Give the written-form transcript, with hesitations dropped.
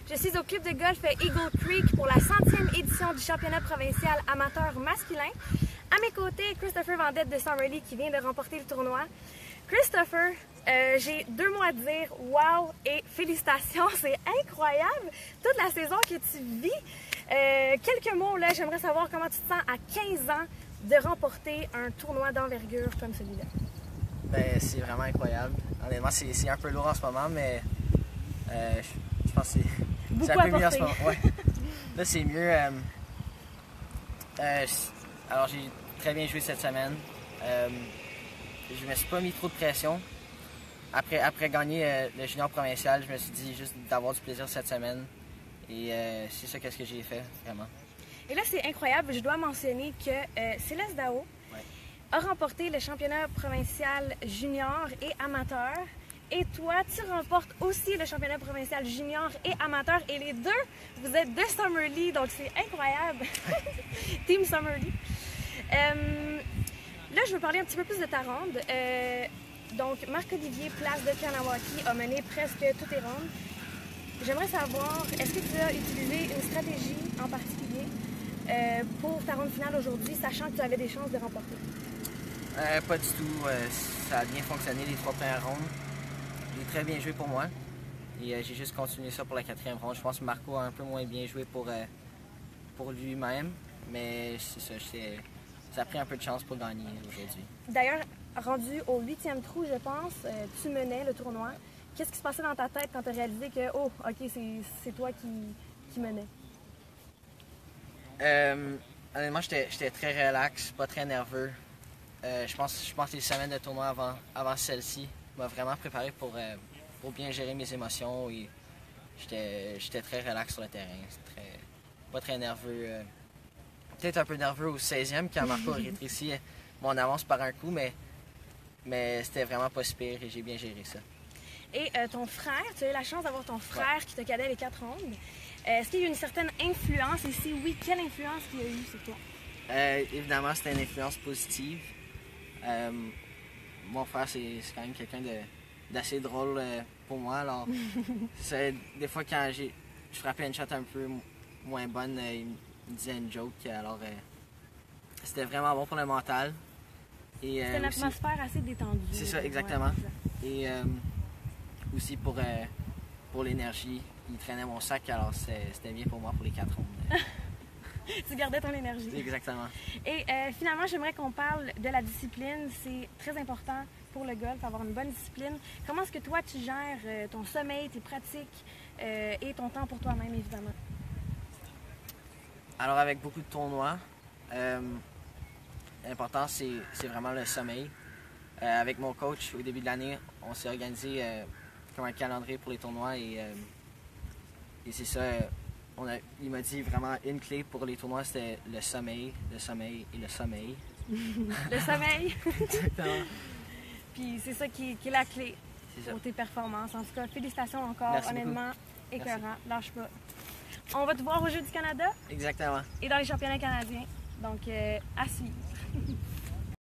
Je suis au club de golf Eagle Creek pour la 100e édition du championnat provincial amateur masculin. À mes côtés, Christopher Vendette de Summerlee qui vient de remporter le tournoi. Christopher, j'ai 2 mots à te dire. Wow et félicitations, c'est incroyable toute la saison que tu vis. Quelques mots, là, j'aimerais savoir comment tu te sens à 15 ans de remporter un tournoi d'envergure comme celui-là. Ben, c'est vraiment incroyable. Honnêtement, c'est un peu lourd en ce moment, mais je pense que c'est un peu mieux en ce moment. Ouais. Là, c'est mieux. Alors, j'ai très bien joué cette semaine. Je me suis pas mis trop de pression. Après gagner le junior provincial, je me suis dit juste d'avoir du plaisir cette semaine. Et c'est ça qu'est-ce que j'ai fait, vraiment. Et là, c'est incroyable. Je dois mentionner que Céleste Dao a remporté le championnat provincial junior et amateur. Et toi, tu remportes aussi le championnat provincial junior et amateur. Et les deux, vous êtes de Summerlee, donc c'est incroyable. Team Summerlee. Là, je veux parler un petit peu plus de ta ronde. Donc, Marc-Olivier Place de Kanawaki a mené presque toutes les rondes. J'aimerais savoir, est-ce que tu as utilisé une stratégie en particulier pour ta ronde finale aujourd'hui, sachant que tu avais des chances de remporter? Pas du tout. Ça a bien fonctionné les 3 premières rondes. J'ai très bien joué pour moi. Et j'ai juste continué ça pour la 4e ronde. Je pense que Marco a un peu moins bien joué pour lui-même. Mais c'est ça, ça a pris un peu de chance pour gagner aujourd'hui. D'ailleurs, rendu au 8e trou, je pense, tu menais le tournoi. Qu'est-ce qui se passait dans ta tête quand tu as réalisé que, oh, OK, c'est toi qui menais? Honnêtement, j'étais très relax, pas très nerveux. Je pense que les semaines de tournoi avant celle-ci m'a vraiment préparé pour bien gérer mes émotions. Et j'étais très relax sur le terrain. Pas très nerveux. Peut-être un peu nerveux au 16e quand Marco a rétréci mon avance par un coup, mais c'était vraiment pas si pire et j'ai bien géré ça. Et ton frère, tu as eu la chance d'avoir ton frère qui te cadait les 4 rondes. Est-ce qu'il y a eu une certaine influence? Et si oui, quelle influence qu'il y a eu sur toi? Évidemment, c'était une influence positive. Mon frère, c'est quand même quelqu'un d'assez drôle pour moi. Alors, des fois, quand je frappais une shot un peu moins bonne, il me disait une joke. Alors, c'était vraiment bon pour le mental. C'était une atmosphère assez détendue. C'est ça, exactement. Ouais, et aussi pour l'énergie, il traînait mon sac, alors c'était bien pour moi pour les 4 rondes. Tu gardais ton énergie. Exactement. Et finalement, j'aimerais qu'on parle de la discipline. C'est très important pour le golf, d'avoir une bonne discipline. Comment est-ce que toi, tu gères ton sommeil, tes pratiques et ton temps pour toi-même, évidemment? Alors, avec beaucoup de tournois, l'important, c'est vraiment le sommeil. Avec mon coach, au début de l'année, on s'est organisé comme un calendrier pour les tournois et c'est ça. Il m'a dit vraiment une clé pour les tournois, c'était le sommeil, le sommeil et le sommeil. Le sommeil! Exactement. Puis c'est ça qui est la clé pour tes performances. En tout cas, félicitations encore. Merci honnêtement, beaucoup. écœurant. Lâche pas. On va te voir aux Jeux du Canada. Exactement. Et dans les championnats canadiens. Donc, à suivre.